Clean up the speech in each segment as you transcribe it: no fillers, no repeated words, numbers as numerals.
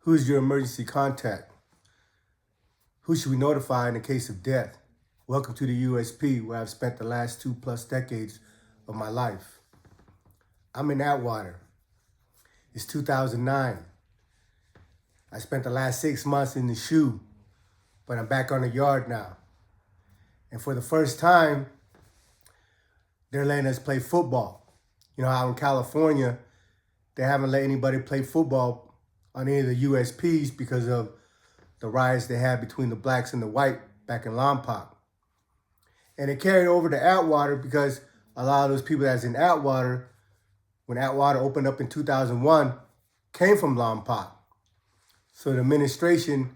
Who's your emergency contact? Who should we notify in the case of death? Welcome to the USP, where I've spent the last 2+ decades of my life. I'm in Atwater. It's 2009. I spent the last 6 months in the shoe, but I'm back on the yard now. And for the first time, they're letting us play football. You know, out in California, they haven't let anybody play football on any of the USPs because of the riots they had between the blacks and the white back in Lompoc. And it carried over to Atwater because a lot of those people that's in Atwater, when Atwater opened up in 2001, came from Lompoc. So the administration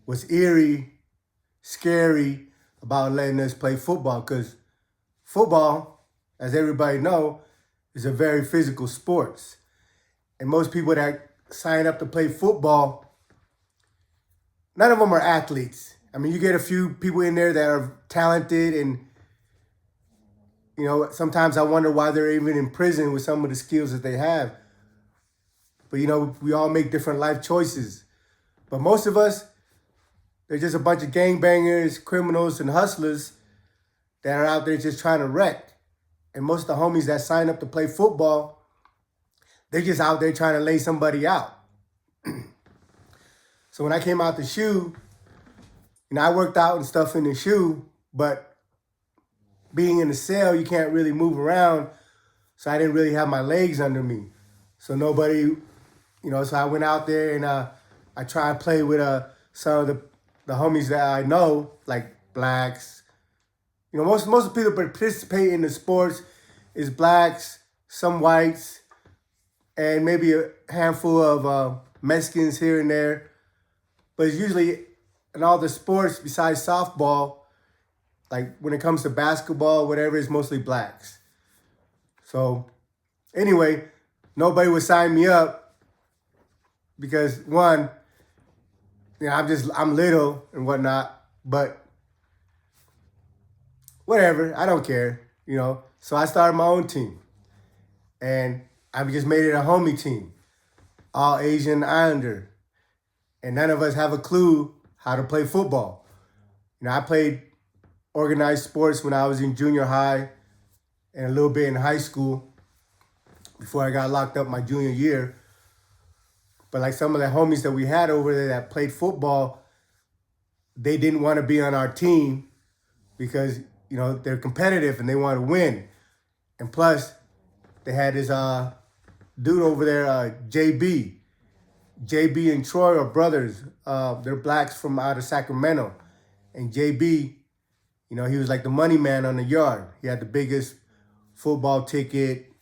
was eerie, scary about letting us play football because football, as everybody know, is a very physical sport. And most people that sign up to play football, none of them are athletes. I mean, you get a few people in there that are talented and, you know, sometimes I wonder why they're even in prison with some of the skills that they have. But, you know, we all make different life choices. But most of us, they're just a bunch of gangbangers, criminals, and hustlers that are out there just trying to wreck. And most of the homies that sign up to play football, they're just out there trying to lay somebody out. So when I came out the shoe, you know, I worked out and stuff in the shoe, but being in the cell, you can't really move around. So I didn't really have my legs under me. So nobody, you know, so I went out there and I tried to play with some of the homies that I know, like blacks. You know, most of the people that participate in the sports is blacks, some whites, and maybe a handful of Mexicans here and there. But it's usually in all the sports besides softball, like when it comes to basketball, whatever, it's mostly blacks. So anyway, nobody would sign me up because one, you know, I'm little and whatnot, but whatever, I don't care, you know. So I started my own team and I just made it a homie team, all Asian Islander. And none of us have a clue how to play football. You know, I played organized sports when I was in junior high and a little bit in high school before I got locked up my junior year. But like some of the homies that we had over there that played football, they didn't want to be on our team because, you know, they're competitive and they want to win. And plus, they had this dude over there, JB. JB and Troy are brothers. They're blacks from out of Sacramento. And JB, you know, he was like the money man on the yard. He had the biggest football ticket,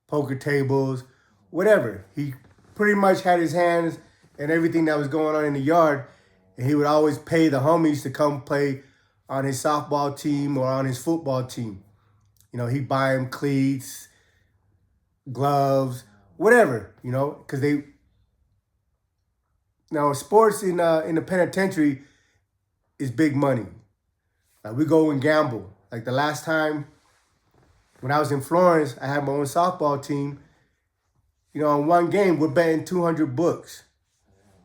poker tables, whatever. He pretty much had his hands in everything that was going on in the yard. And he would always pay the homies to come play on his softball team or on his football team. You know, he'd buy them cleats, gloves, whatever, you know, because they... Now, sports in the penitentiary is big money. Like we go and gamble. Like the last time when I was in Florence, I had my own softball team. You know, on one game, we're betting 200 books.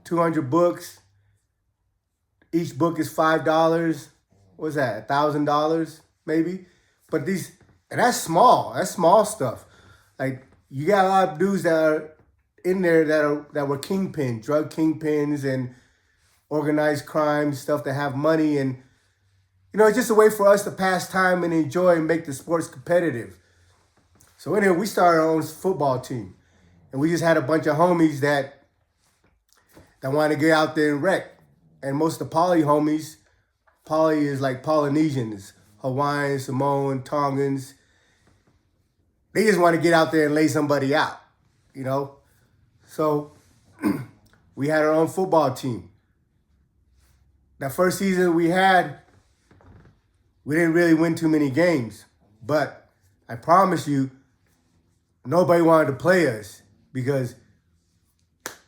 200 books. Each book is $5. What's that? $1,000 maybe. But and that's small. That's small stuff. Like you got a lot of dudes that are in there that were kingpins, drug kingpins and organized crime stuff that have money. And, you know, it's just a way for us to pass time and enjoy and make the sports competitive. So anyway, we started our own football team. And we just had a bunch of homies that wanted to get out there and wreck. And most of the Poly homies, Poly is like Polynesians, Hawaiian, Simone, Tongans. They just want to get out there and lay somebody out, you know? So we had our own football team. That first season we didn't really win too many games. But I promise you, nobody wanted to play us because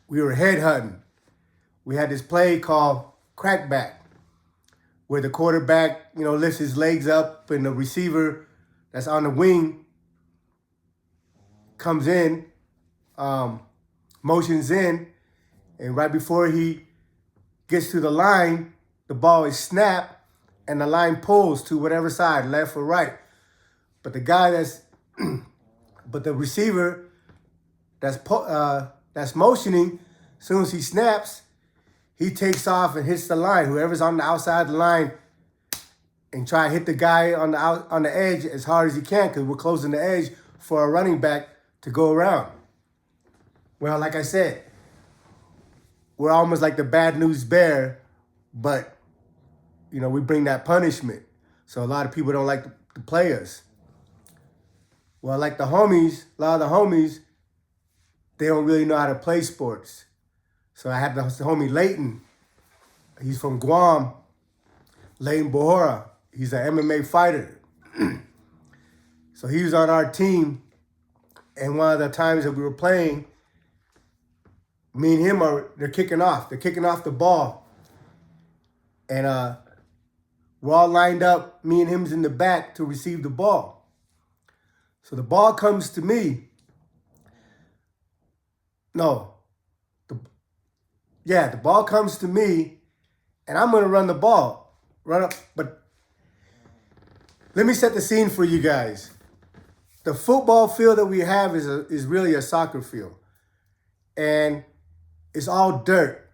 we were headhunting. We had this play called Crackback, where the quarterback, you know, lifts his legs up and the receiver that's on the wing comes in, motions in, And right before he gets to the line, the ball is snapped and the line pulls to whatever side, left or right. But the guy but the receiver that's motioning, as soon as he snaps, he takes off and hits the line. Whoever's on the outside of the line, and try to hit the guy on the edge as hard as he can, because we're closing the edge for a running back to go around. Well, like I said, we're almost like the bad news bear, but we bring that punishment. So a lot of people don't like to play us. Well, like a lot of the homies, they don't really know how to play sports. So I have the homie Leighton. He's from Guam. Leighton Bohora. He's an MMA fighter. So he was on our team. And one of the times that we were playing, me and him they're kicking off. They're kicking off the ball. And we're all lined up. Me and him's in the back to receive the ball. So the ball comes to me. The ball comes to me, and I'm going to run the ball. Run up. But let me set the scene for you guys. The football field that we have is really a soccer field. And it's all dirt,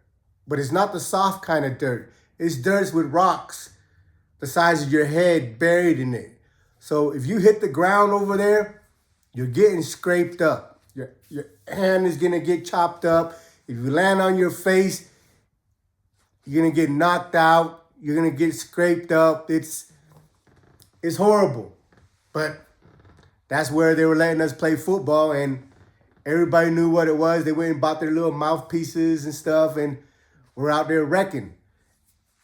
but it's not the soft kind of dirt. It's dirt with rocks the size of your head buried in it. So if you hit the ground over there, you're getting scraped up. Your hand is going to get chopped up. If you land on your face, you're going to get knocked out. You're going to get scraped up. It's horrible. But that's where they were letting us play football, and everybody knew what it was. They went and bought their little mouthpieces and stuff, and we're out there wrecking.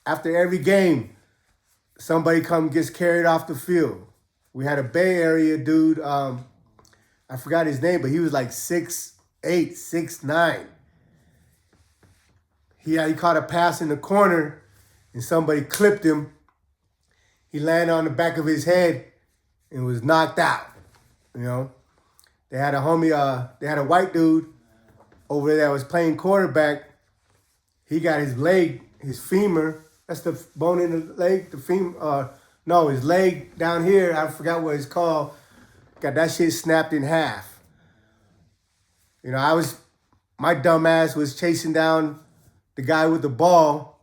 After every game, somebody gets carried off the field. We had a Bay Area dude, I forgot his name, but he was like 6'8", 6'9". He caught a pass in the corner, and somebody clipped him. He landed on the back of his head and was knocked out. They had a white dude over there that was playing quarterback. He got his leg, his femur. That's the bone in the leg, the femur. His leg down here. I forgot what it's called. Got that shit snapped in half. My dumb ass was chasing down the guy with the ball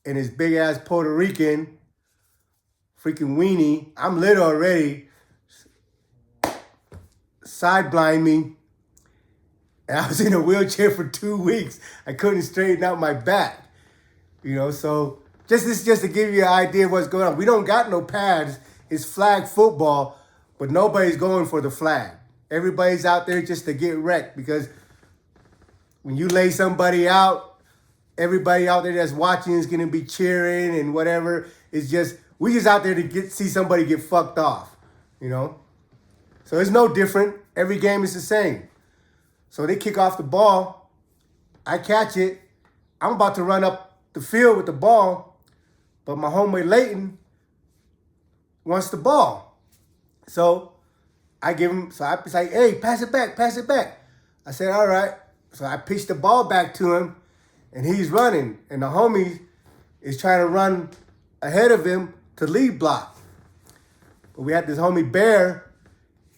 and his big ass Puerto Rican freaking weenie. I'm lit already. Side blind me. And I was in a wheelchair for 2 weeks. I couldn't straighten out my back. So just to give you an idea of what's going on. We don't got no pads. It's flag football, but nobody's going for the flag. Everybody's out there just to get wrecked, because when you lay somebody out, everybody out there that's watching is going to be cheering and whatever. We just out there to see somebody get fucked off, So it's no different. Every game is the same. So they kick off the ball. I catch it. I'm about to run up the field with the ball, but my homie Leighton wants the ball. So I give him, so I was like, hey, pass it back. I said, all right. So I pitched the ball back to him, and he's running. And the homie is trying to run ahead of him to lead block. But we had this homie Bear.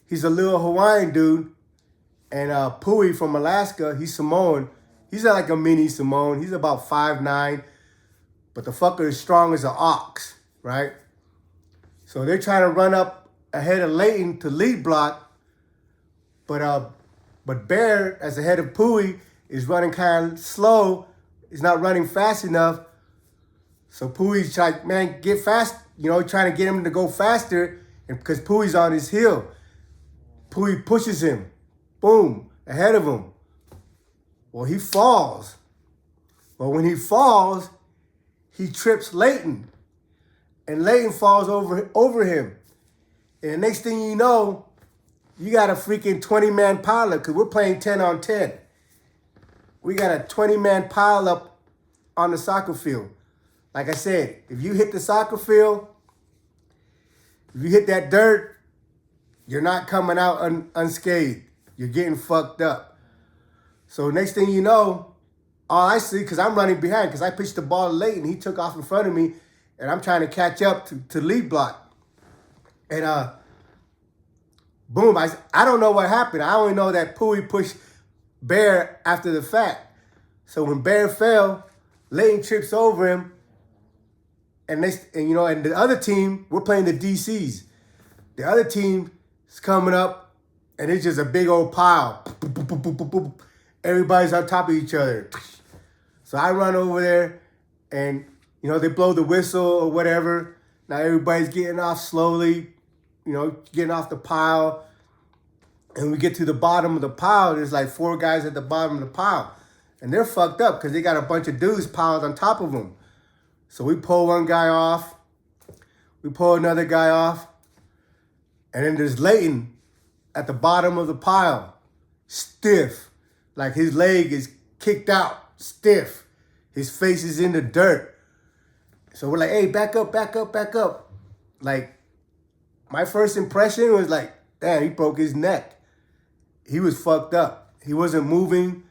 He's a little Hawaiian dude. And Pui from Alaska, he's Simone. He's like a mini Simone. He's about 5'9", but the fucker is strong as an ox, right? So they're trying to run up ahead of Leighton to lead block, but Bear, as the head of Pui, is running kind of slow. He's not running fast enough. So Pui's like, man, get fast, trying to get him to go faster, and because Pui's on his heel. Pui pushes him, boom, ahead of him. Well, he falls. But when he falls, he trips Leighton. And Leighton falls over him. And the next thing you know, you got a freaking 20-man pileup, because we're playing 10 on 10. We got a 20-man pileup on the soccer field. Like I said, if you hit the soccer field, if you hit that dirt, you're not coming out unscathed. You're getting fucked up. So next thing you know, all I see, because I'm running behind, because I pitched the ball late and he took off in front of me, and I'm trying to catch up to lead block. And boom, I don't know what happened. I only know that Pui pushed Bear after the fact. So when Bear fell, Leighton trips over him, and the other team, we're playing the DCs. The other team is coming up, and it's just a big old pile. Everybody's on top of each other. So I run over there, and they blow the whistle or whatever. Now everybody's getting off slowly, getting off the pile. And we get to the bottom of the pile. There's like 4 guys at the bottom of the pile. And they're fucked up because they got a bunch of dudes piled on top of them. So we pull one guy off. We pull another guy off. And then there's Leighton at the bottom of the pile. Stiff. Like his leg is kicked out. Stiff. His face is in the dirt. So we're like, hey, back up, back up, back up. Like, my first impression was like, damn, he broke his neck. He was fucked up. He wasn't moving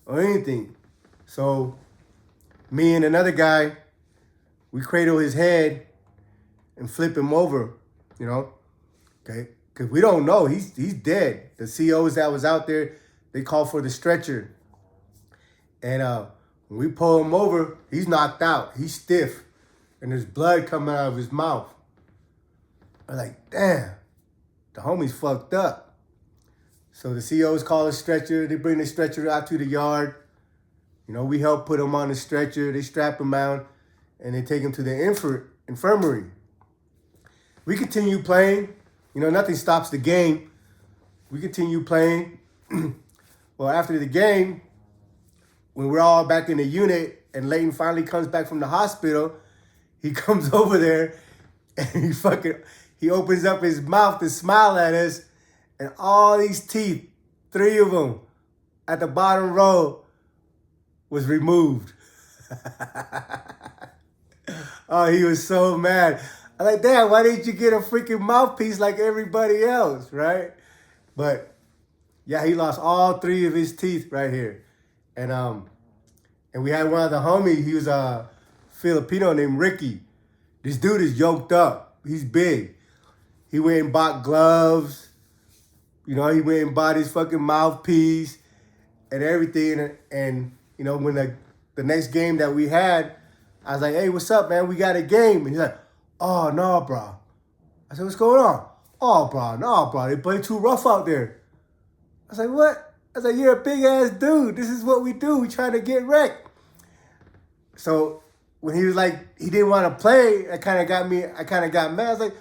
or anything. So me and another guy, we cradle his head and flip him over, okay? Because we don't know. He's dead. The COs that was out there, they called for the stretcher. And when we pull him over, he's knocked out. He's stiff. And there's blood coming out of his mouth. I'm like, damn, the homie's fucked up. So the COs call a stretcher. They bring the stretcher out to the yard. We help put him on the stretcher. They strap him out, and they take him to the infirmary. We continue playing. Nothing stops the game. We continue playing. Well, after the game, when we're all back in the unit and Leighton finally comes back from the hospital, he comes over there and he opens up his mouth to smile at us, and all these teeth, 3 of them at the bottom row, was removed. Oh, he was so mad. I'm like, damn, why didn't you get a freaking mouthpiece like everybody else, right? But yeah, he lost all 3 of his teeth right here. And we had one of the homies, he was a Filipino named Ricky. This dude is yoked up. He's big. He went and bought gloves. He went and bought his fucking mouthpiece and everything. And when the next game that we had, I was like, hey, what's up, man? We got a game. And he's like, oh, no, bro. I said, what's going on? Oh, bro, no, bro. They play too rough out there. I was like, what? I was like, you're a big-ass dude. This is what we do. We trying to get wrecked. So when he was like, he didn't want to play, I kind of got mad. I was like,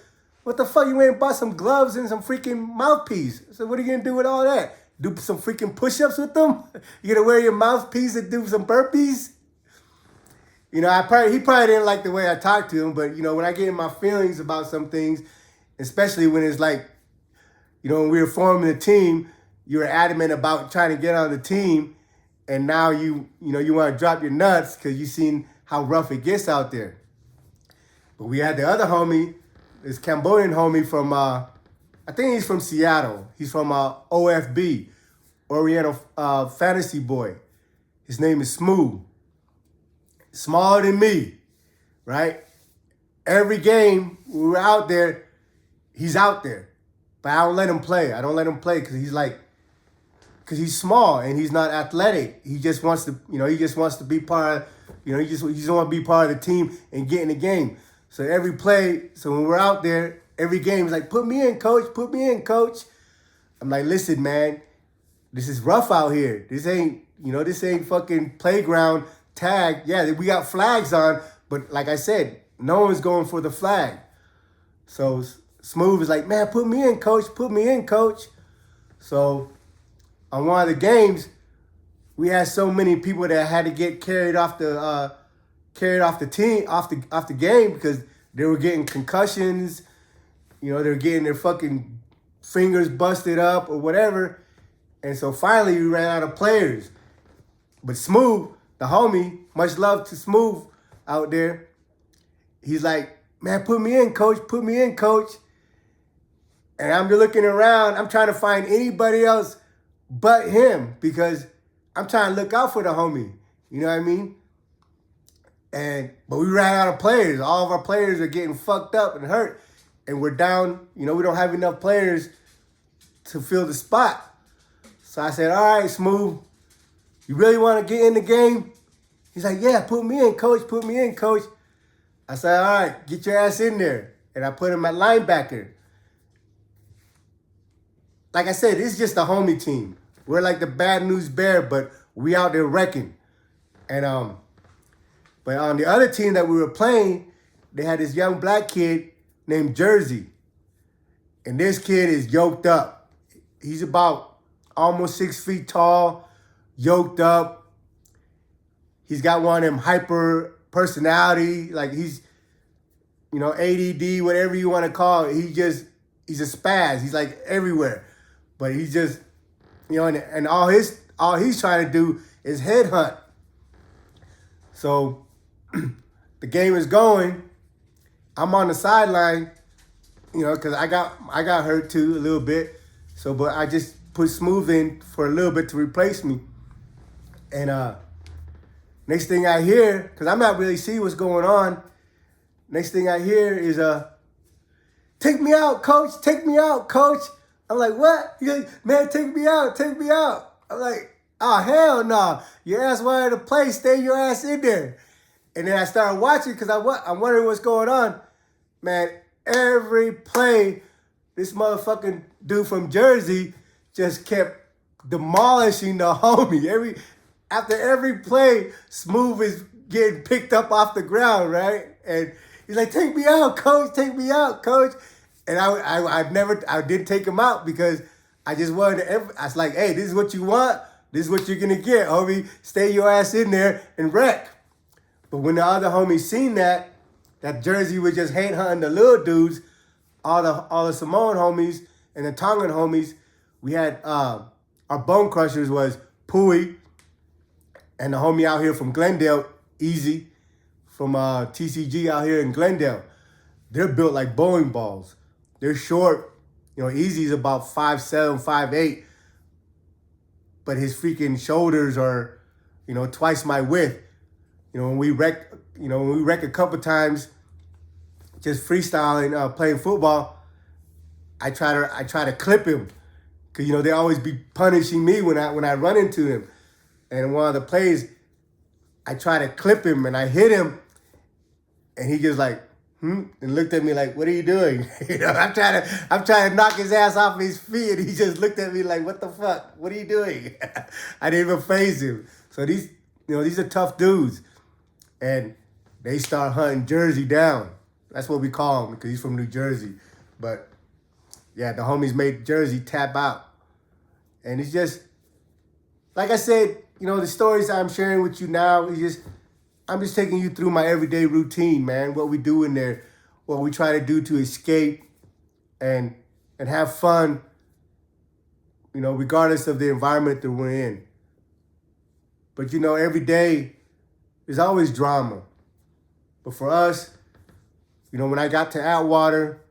what the fuck? You went and bought some gloves and some freaking mouthpiece. I said, what are you going to do with all that? Do some freaking push-ups with them? You going to wear your mouthpiece and do some burpees? He probably didn't like the way I talked to him, but, when I get in my feelings about some things, especially when it's like, when we were forming a team, you were adamant about trying to get on the team, and now you want to drop your nuts because you seen how rough it gets out there. But we had the other homie, this Cambodian homie from, I think he's from Seattle. He's from OFB, Oriental Fantasy Boy. His name is Smooth. Smaller than me, right? Every game we were out there, he's out there. But I don't let him play. I don't let him play because he's small and he's not athletic. He just wants to, he just wants to be part of, he just want to be part of the team and get in the game. So every play, so when we're out there, every game, he's like, put me in, coach, put me in, coach. I'm like, listen, man, this is rough out here. This ain't fucking playground tag. Yeah, we got flags on, but like I said, no one's going for the flag. So Smooth is like, man, put me in, coach, put me in, coach. So on one of the games, we had so many people that had to get carried off the game because they were getting concussions. They were getting their fucking fingers busted up or whatever. And so finally we ran out of players. But Smooth, the homie, much love to Smooth out there. He's like, man, put me in, coach, put me in, coach. And I'm just looking around. I'm trying to find anybody else but him because I'm trying to look out for the homie. You know what I mean? But we ran out of players. All of our players are getting fucked up and hurt. And we're down, we don't have enough players to fill the spot. So I said, all right, Smooth, you really want to get in the game? He's like, yeah, put me in, coach. Put me in, coach. I said, all right, get your ass in there. And I put him at linebacker. Like I said, it's just a homie team. We're like the Bad News Bear, but we out there wrecking. And but on the other team that we were playing, they had this young black kid named Jersey. And this kid is yoked up. He's about almost 6 feet tall, yoked up. He's got one of them hyper personality, like he's, ADD, whatever you want to call it. He's a spaz. He's like everywhere. But he's just, and all he's trying to do is headhunt. So the game is going. I'm on the sideline, because I got hurt too a little bit. So, but I just put Smooth in for a little bit to replace me. And next thing I hear, because I'm not really seeing what's going on, next thing I hear is, take me out, coach, take me out, coach. I'm like, what? He's like, man, take me out, take me out. I'm like, oh, hell no. Your ass wanted to play, stay your ass in there. And then I started watching because I'm wondering what's going on. Man, every play, this motherfucking dude from Jersey just kept demolishing the homie. After every play, Smooth is getting picked up off the ground, right? And he's like, take me out, coach, take me out, coach. And I didn't take him out because I just wanted to, I was like, hey, this is what you want. This is what you're going to get, homie. Stay your ass in there and wreck. But when the other homies seen that Jersey was just hate hunting the little dudes, all the Simone homies and the Tongan homies, we had, our bone crushers was Pui and the homie out here from Glendale, Easy, from TCG out here in Glendale. They're built like bowling balls. They're short. Easy's about 5'7", 5'8", but his freaking shoulders are, twice my width. When we wreck a couple times, just freestyling, playing football, I try to clip him, cause they always be punishing me when I run into him, and one of the plays, I try to clip him and I hit him, and he just like, and looked at me like, what are you doing? I'm trying to knock his ass off his feet, and he just looked at me like, what the fuck? What are you doing? I didn't even faze him. So these are tough dudes. And they start hunting Jersey down. That's what we call him because he's from New Jersey. But yeah, the homies made Jersey tap out. And it's just, like I said, the stories I'm sharing with you now is I'm just taking you through my everyday routine, man. What we do in there, what we try to do to escape and have fun, regardless of the environment that we're in. But every day there's always drama. But for us, when I got to Atwater,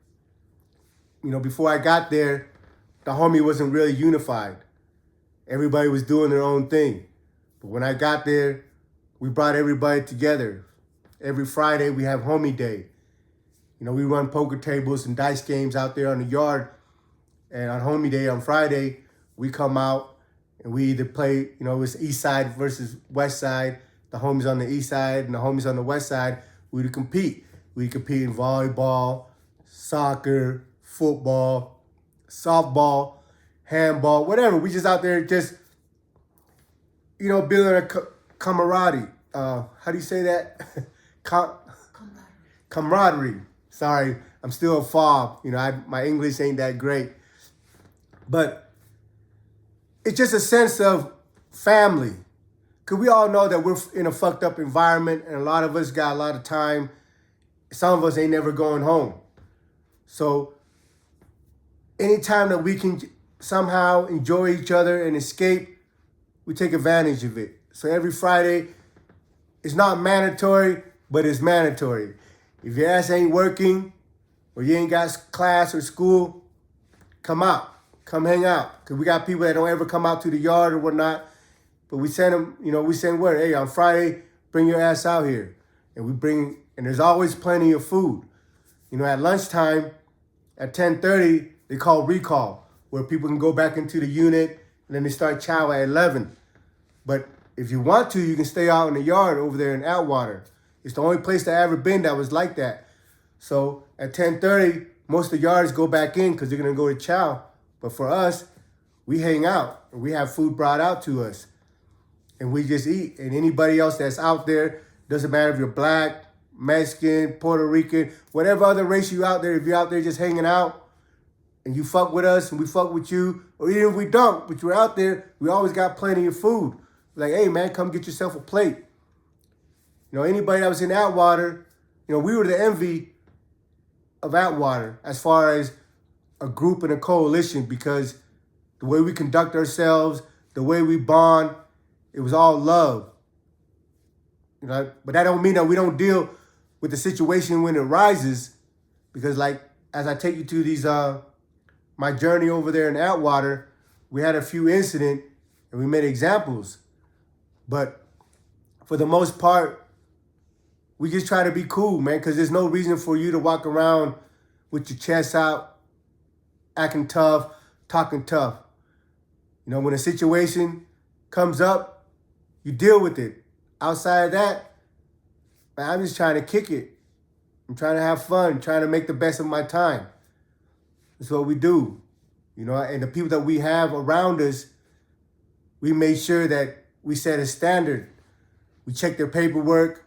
before I got there, the homie wasn't really unified. Everybody was doing their own thing. But when I got there, we brought everybody together. Every Friday, we have homie day. We run poker tables and dice games out there on the yard. And on homie day on Friday, we come out and we either play, it's east side versus west side. The homies on the east side and the homies on the west side, we would compete. We compete in volleyball, soccer, football, softball, handball, whatever. We just out there just, building a camaraderie. How do you say that? Camaraderie. Sorry, I'm still a fob. My English ain't that great. But it's just a sense of family. Because we all know that we're in a fucked up environment and a lot of us got a lot of time. Some of us ain't never going home. So anytime that we can somehow enjoy each other and escape, we take advantage of it. So every Friday, it's not mandatory, but it's mandatory. If your ass ain't working or you ain't got class or school, come out. Come hang out. Because we got people that don't ever come out to the yard or whatnot. But we send them, we send word, hey, on Friday, bring your ass out here. And there's always plenty of food. At lunchtime, at 10:30, they call recall, where people can go back into the unit, and then they start chow at 11. But if you want to, you can stay out in the yard over there in Atwater. It's the only place that I've ever been that was like that. So at 10:30, most of the yards go back in because they're going to go to chow. But for us, we hang out, and we have food brought out to us. And we just eat. And anybody else that's out there, doesn't matter if you're black, Mexican, Puerto Rican, whatever other race you out there, if you're out there just hanging out and you fuck with us and we fuck with you, or even if we don't, but you're out there, we always got plenty of food. Like, hey, man, come get yourself a plate. Anybody that was in Atwater, we were the envy of Atwater as far as a group and a coalition, because the way we conduct ourselves, the way we bond, it was all love. But that don't mean that we don't deal with the situation when it rises, because as I take you to these my journey over there in Atwater, we had a few incidents and we made examples. But for the most part, we just try to be cool, man, because there's no reason for you to walk around with your chest out, acting tough, talking tough. When a situation comes up, you deal with it. Outside of that, man, I'm just trying to kick it. I'm trying to have fun, trying to make the best of my time. That's what we do. And the people that we have around us, we make sure that we set a standard. We check their paperwork.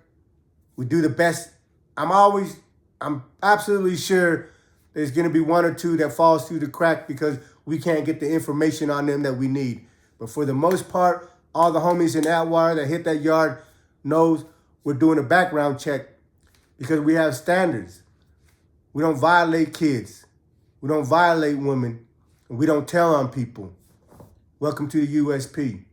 We do the best. I'm absolutely sure there's going to be one or two that falls through the crack because we can't get the information on them that we need. But for the most part, all the homies in Atwater that hit that yard knows we're doing a background check because we have standards. We don't violate kids. We don't violate women. And we don't tell on people. Welcome to the USP.